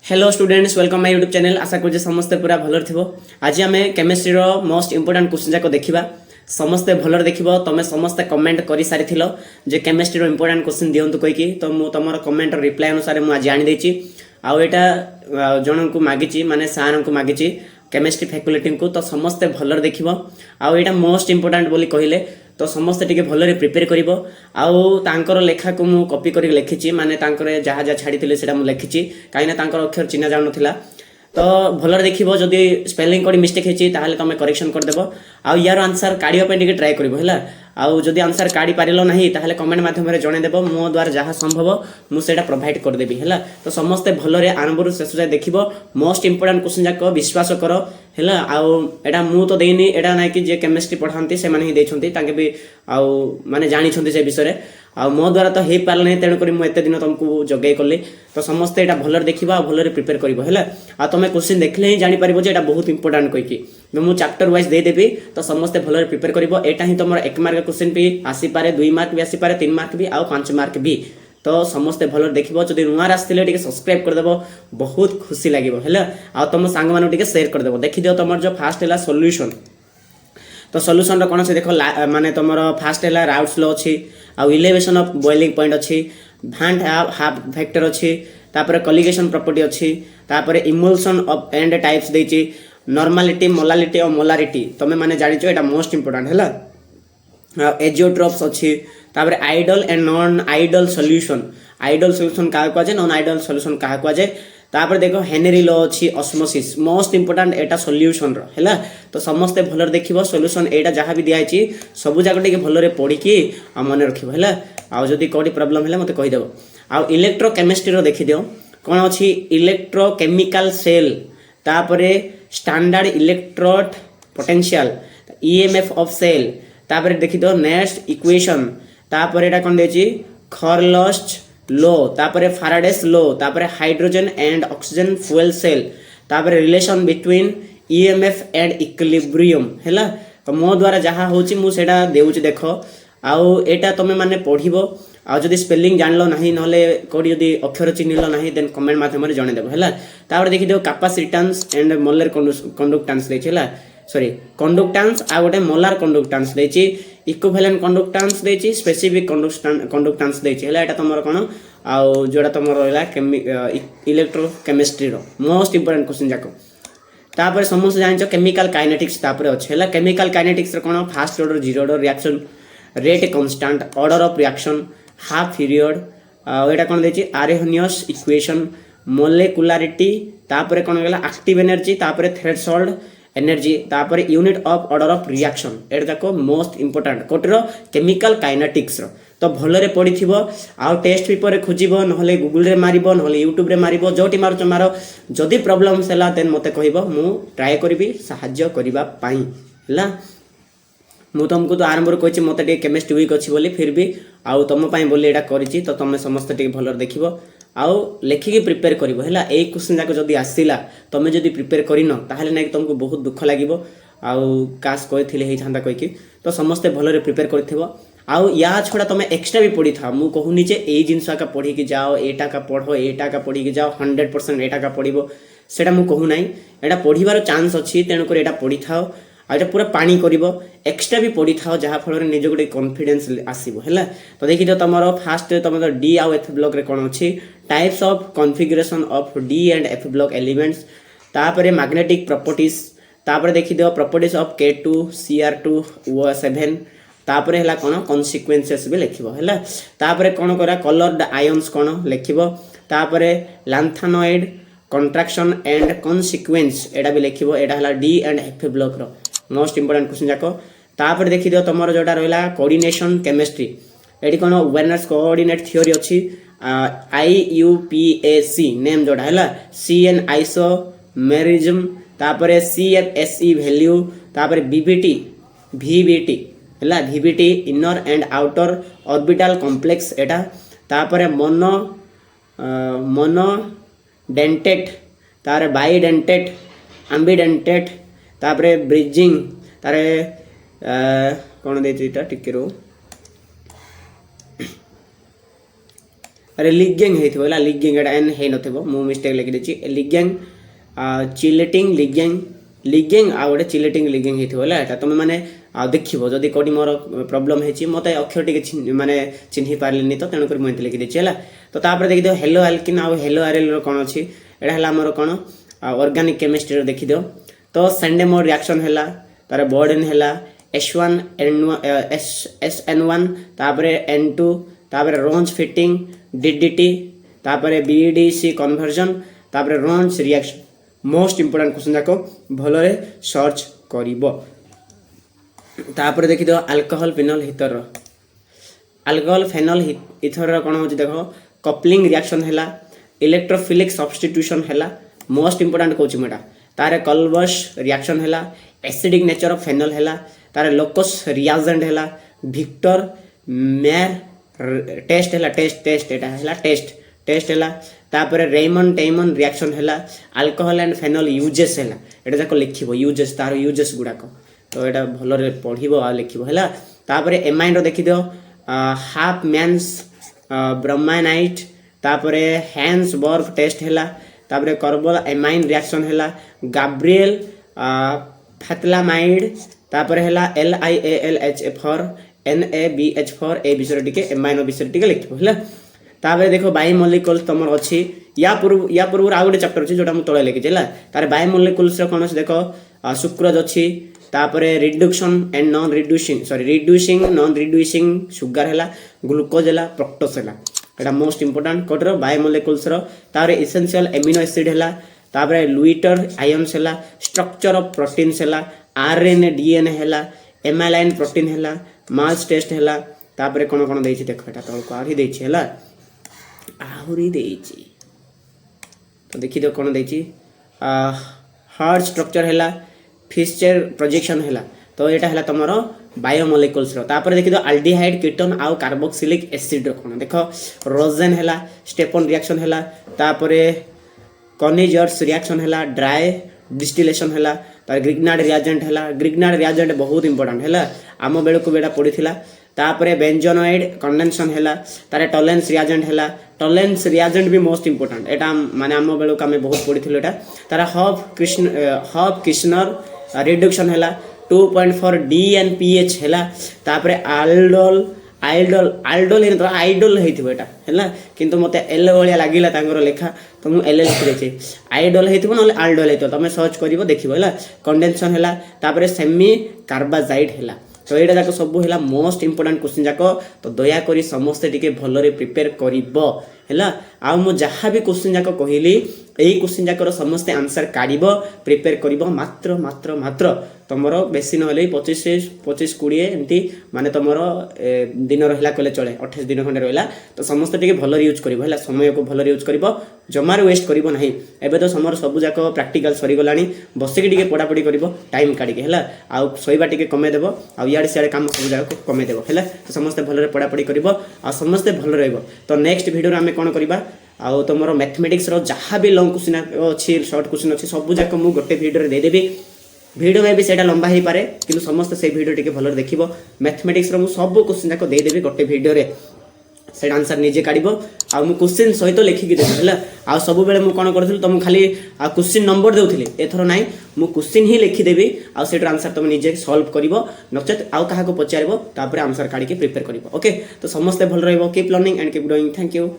Hello students welcome my YouTube channel आशा करूँ समस्ते पूरा भलर थो आज आम केमिस्ट्री मोस्ट इंपोर्टाट क्वेश्चन जाक देखा समस्ते भलर देख तुम समस्ते कमेंट कर सारी जे केमिस्ट्री इंपोर्टाट क्वेश्चन दिंतु कहीकि तो मुझे तुम कमेंट रिप्लाई अनुसार मुझे आज आनी आउ यहाँ जन को मागिची माने सार को मागिची केमिस्ट्री फैकल्टी को तो समस्ते भलर देख आउ यहाँ मोस्ट इंपोर्टाट बोली कहले तो समस्ते टिके भलरे प्रिपेयर करिवो आउ तांकर लेखा को मु कॉपी करी लिखिची माने तांकर जहा जहा छाड़ी सेटा मु लिखिची काईना तांकर अक्षर चिन्हा जानु थिला तो भलरे देखिबो जदी स्पेलिंग कोडी मिस्टेक हेची ताहाले तमे करेक्शन कर देबो आउ यार आंसर काढियो पे टिके ट्राई करिवो हैला आउ जदी आंसर काढी पारिलो नाही ताहाले कमेंट माध्यम रे जणे देबो मो द्वारा जहा संभव मु सेटा प्रोवाइड कर देबी हैला तो समस्ते भलरे आरंभରୁ शेष जाय देखिबो मोस्ट इंपोर्टेंट क्वेश्चन जाको विश्वास करो हैला आउ एटा मु तो देइनी एटा नै कि जे केमिस्ट्री पढांती से माने ही देछंती ताके भी आउ माने जानि छंती से विषय आ मो द्वारा तो हे पारले नै तेणु करी मु एते दिन तुमको जगै करली तो समस्ते एटा भलर देखिबा भलरे प्रिपेयर करिवो हैला आ तमे क्वेश्चन देखले ही जानि परिबो जे एटा बहुत इंपोर्टेंट कहि कि मु चैप्टर वाइज दे देबी तो समस्ते भलरे प्रिपेयर करिवो एटा ही तमर 1 मार्क क्वेश्चन भी आसी पारे 2 मार्क भी आसी पारे 3 मार्क भी आ 5 मार्क भी तो समस्ते भलर देखिबो जदि नुआर आस्तिले टिके सब्सक्राइब कर देबो बहुत खुशी लागिवो हैला आ तम संग मानु टिके शेयर कर देबो देखि दियो तमर जो फास्ट हैला सॉल्यूशन तो सॉल्यूशन रो कोन से देखो माने तमरो फास्ट हैला राउट्स लो अछि आ इलेवेशन ऑफ बॉइलिंग पॉइंट अछि भांट हाफ फैक्टर अछि तापर कॉलिगेशन प्रॉपर्टी अछि तापर इमल्शन ऑफ एंड टाइप्स देछि नॉर्मलिटी मोलालिटी और मोलारिटी तमे माने जानि छो एटा मोस्ट इंपोर्टेंट हैला एजियोट्रोप्स अछि तापर ideal and non ideal solution का को नॉन आइडल सॉल्यूशन का को तापर देखो हेनरी लॉ अछि ऑस्मोसिस मोस्ट इंपोर्टेंट एटा सॉल्यूशन रो हैला तो समस्ते भलर देखिबो सॉल्यूशन एटा जहा भी दिया अछि सब जाक टिके भलरे पढी की आ मन रखिबो हैला आ जदी कोडी प्रॉब्लम हैला मते कहि देबो आ इलेक्ट्रोकेमिस्ट्री रो देखि दियो कोन अछि इलेक्ट्रोकेमिकल सेल तापरे standard electrode potential EMF of cell तापरे देखि दियो नेक्स्ट इक्वेशन तापरे एटा कोन देछि खर्लस्ट लो तापरे फैराडेस लो तापरे hydrogen and oxygen fuel cell तापरे relation between EMF and equilibrium हैला तो मो द्वारा जहा होची मु सेटा देउची देखो आउ एटा तमे माने पढिबो आ जदी स्पेलिंग जानलो नाही नहले कोडी जदी अक्षर चिन्हलो नाही देन कमेंट माध्यम रे जणे देबो हैला तापर देखि दियो कैपेसिटेंस एंड मोलर कंडक्टेंस देछि हैला सॉरी कंडक्टेंस आ गोटे मोलर कंडक्टेंस देछि इक्विवेलेंट कंडक्टेंस देछि स्पेसिफिक कंडक्टेंस देछि हैला एटा तमरो कोन आ जोडा तमरो हैला इलेक्ट्रोकेमिस्ट्री रो मोस्ट इंपोर्टेंट क्वेश्चन जाको तापर समस्त जानिछो केमिकल काइनेटिक्स तापर अछि हैला केमिकल काइनेटिक्स रो कोन first order zero order reaction rate constant order of reaction half period एटा कोन देछि आरेनियस इक्वेशन मोलेकुलरिटी तापर कोन गेला एक्टिव एनर्जी तापर थ्रेशोल्ड एनर्जी तापर unit of order of reaction एटा जाको मोस्ट इंपोर्टेंट कोटरो केमिकल काइनेटिक्स रो तो भलरे पढिथिबो आ टेस्ट पेपर रे खोजिबो नहले गूगल रे मारिबो नहले यूट्यूब रे मारिबो जोटी मारो मारो जदी प्रॉब्लम सेला देन मते कहिबो मु ट्राई करबी सहाय्य करिबा पाई हला मु तुमको तो आरंभ कही मत केमिस्ट्री वीक अच्छी बोली फिर भी आउ तुम बोली एटा करी तो तुम समस्त भलर देखो आउ लेखिकी प्रिपेयर कर क्वेश्चन जाक जब आसला तुम जब प्रिपेयर करन ताहले ना तुमको बहुत दुख लगे आउ काश कही था कहीकि तो समस्ते भलरे प्रिपेयर कर आउ या छड़ा तुम एक्सट्रा भी पढ़ी था मुझे कहूनी जे यही जिनस का पढ़ी जाओ एटा का पढ़ो एटा का पढ़ी जाओ 100% एटा का पढ़ो सेटा मुझे कहूना एटा पढ़ार चांस अच्छी तेणुक एटा पढ़ी था आटा पूरा पानी करिवो एक्स्ट्रा भी पड़ी था जहाँ फल निज गोटे कॉन्फिडेंस आसीबो हैला तो देखि तो तमरो फास्ट तमरो डी आउ एफ ब्लॉक रे कोन अछि types of configuration of D and F block elements तापरे मैग्नेटिक प्रॉपर्टीज तापरे देखि दो properties of K2 Cr2 O7 तापरे हैला कोन कॉन्सिक्वेंसेस भी लिखिबो हैला तापरे कोन करा कलर्ड आयंस कोन लिखिबो तापरे लैंथेनॉइड कंट्रैक्शन एंड कॉन्सिक्वेंस एटा भी लिखिबो एटा हैला डी एंड एफ ब्लॉक रो मोस्ट इंपोर्टेंट क्वेश्चन जाको तापर देखि दियो तमरो जोटा रहला कोऑर्डिनेशन केमिस्ट्री एटी कोन अवेयरनेस कोऑर्डिनेट थ्योरी अछि IUPAC नेम जोटा हैला CN आइसोमेरिज्म तापर CFSE वैल्यू तापर VBT हैला VBT inner and outer orbital complex एटा तापर मोनो डेंटेट तारे बाइडेंटेट एम्बिडेंटेट तापरे ब्रिजिंग तारे कोन देछि ता टिके रो अरे लिगेंग हेइथिबो होला लिगेंग एटा एन हे नथिबो मु मिस्टेक लिखि देछि लिगेंग चिलेटिंग लिगेंग लिगेंग आ गोटे चिलेटिंग लिगेंग हेइथिबो होला एटा तुम माने देखिबो जदी कोडी मोर प्रॉब्लम हेछि मते अक्षर टिके माने चिन्हि पारलिनी तो तेनु कर मु लिखि देछि होला तो तापर देखि दियो हेलो अल्किन आ हेलो आरएल रो कोन अछि एटा हला हमर कोन ऑर्गेनिक केमिस्ट्री रो देखि दियो तो सेंडेमोर रिएक्शन हला तार बोर्डन हला SN1 तापर N2 तापर रोंच फिटिंग DDT तापर BDC कन्वर्जन तापर रोंच रिएक्शन मोस्ट इंपोर्टेंट क्वेश्चन जाको भलरे सर्च करिवो तापर देखि दियो alcohol phenol ether alcohol phenol ether कोन होची देखो कपलिंग रिएक्शन हला इलेक्ट्रोफिलिक सब्स्टिट्यूशन हला मोस्ट इंपोर्टेंट कोची मेटा तारे कल्बस रिएक्शन हला एसिडिक नेचर ऑफ फेनोल हला तारे लोकस रिएजेंट हला विक्टर मेयर टेस्ट हला टेस्ट एटा हला टेस्ट हला तापर रेमन टेमन रिएक्शन हला अल्कोहल एंड फेनोल यूजेस हला एटा जाको लिखिबो यूजेस तार यूजेस गुडाको तो एटा भलो रे पढिबो आ लिखिबो हला तापर एमाइन रो देखि दियो हाफ मैंस ब्रोमाइनाइट तापर हैंसबर्ग टेस्ट हला तापर कार्बल एमाइन रिएक्शन हला गाब्रिएल फैथलामाइड तापर हला LiAlHF4 NaBH4 ए विषय टिके एमाइनो विषय टिके लिखिबो हला तापर देखो बायोमोलिक्यूल्स तमर अछि या पूर्व आ गोटे चैप्टर अछि जोटा हम तळे लिखि जेला तार बायोमोलिक्यूल्स रो कोनस देखो सुक्रोज अछि तापर reduction and non reducing non reducing sugar हला ग्लूकोज हला फ्रक्टोज हला एटा मोस्ट इंपोर्टेंट कोडर बायोमोलिक्यूल्स रो तापर एसेंशियल एमिनो एसिड हला तापर लुइटर आयन्स हला स्ट्रक्चर ऑफ प्रोटीन्स हला आरएनए डीएनए हला एमाइलाइन प्रोटीन हला मास टेस्ट हला तापर कोन कोन देछि देखो एटा तळको आही देछि हला आहुरी देछि तो देखि दो कोन देछि हार्ट स्ट्रक्चर हला फिशर प्रोजेक्शन हला तो एटा हला तमरो बायोमोलिक्यूल्स रो तापर देखि दो अल्डिहाइड कीटोन आ कार्बोक्सिलिक एसिड रो कोन देखो रोजेन हला स्टेपन रिएक्शन हला तापर कॉनिजर्स रिएक्शन हला ड्राई डिस्टिलेशन हला तार ग्रिग्नार्ड रिएजेंट हला ग्रिग्नार्ड रिएजेंट बहुत इंपोर्टेंट हला आमो बेल को बेडा पडिथिला तापर बेंजोनोइड कंडेंसन हला तारे टॉलेंस रिएजेंट हला टॉलेंस रिएजेंट भी मोस्ट इंपोर्टेंट एटा माने आमो बेल को हमें बहुत पडिथिलो एटा तारा हॉफ किशनर रिडक्शन हला 2.4 DNPH हला तापर आइडल इन तो आइडल हेथिबो एटा हला किंतु मते एल वलिया लागिला तांगर लेखा तो मु एल लिखि देछि आइडल हेथिबो नले आइडल हेतो तमे सर्च करिवो देखिबो हला कंडेंसन हला तापर सेमी कार्बाजाइड हला तो एटा जाको सब हला मोस्ट इंपोर्टेंट क्वेश्चन जाको तो दया करी समस्त टिके भलरे प्रिपेयर करिवो हला आ मु जहा भी क्वेश्चन जाको कहिली एही क्वेश्चन जाकर समस्त आंसर काढिबो प्रिपेयर करिवो मात्र तमरो बेसी नहले 25 20 एमती माने तमरो दिन रहला कले चले 28 दिन खंडे रहला तो समस्त टिके भलर यूज करिवो हला समय को भलर यूज करिवो जमार वेस्ट करिवो नाही एबे तो समर सब जाको प्रैक्टिकल सरी गलानी बसिक टिके पढा पढी करिवो टाइम काढी हला आ सोइबा टिके कमे देबो आ याड सियाड काम सब जाको कमे देबो हला तो समस्त भलरे पढा पढी करिवो आ समस्त भल रहइबो तो नेक्स्ट वीडियो रे हमें कोन करिबा आ तुमर मैथमेटिक्स रो जहाँ भी लॉन्ग क्वेश्चन अच्छी शॉर्ट क्वेश्चन अच्छी सब जाक मु गोटे वीडियो रे दे देबी वीडियो में भी सेटा लंबा ही पारे किंतु समस्त से वीडियो टिके भलर देखिबो मैथमेटिक्स रो मु सब क्वेश्चन जाक दे देबी गोटे वीडियो रे से आंसर निजे काढिबो आ मु क्वेश्चन सहित लिखि के देबी हला आ सब बेले मु कोन करथिल तुम खाली क्वेश्चन नंबर देउथिले एथरो नाही मु क्वेश्चन ही लिखि देबी आ सेटा आंसर तुम निजे सॉल्व करिवो नचेत आ काहा को पचारिबो तापर आंसर काढी के प्रिपेयर करिवो ओके तो समस्त भल रहइबो keep learning and keep doing thank you.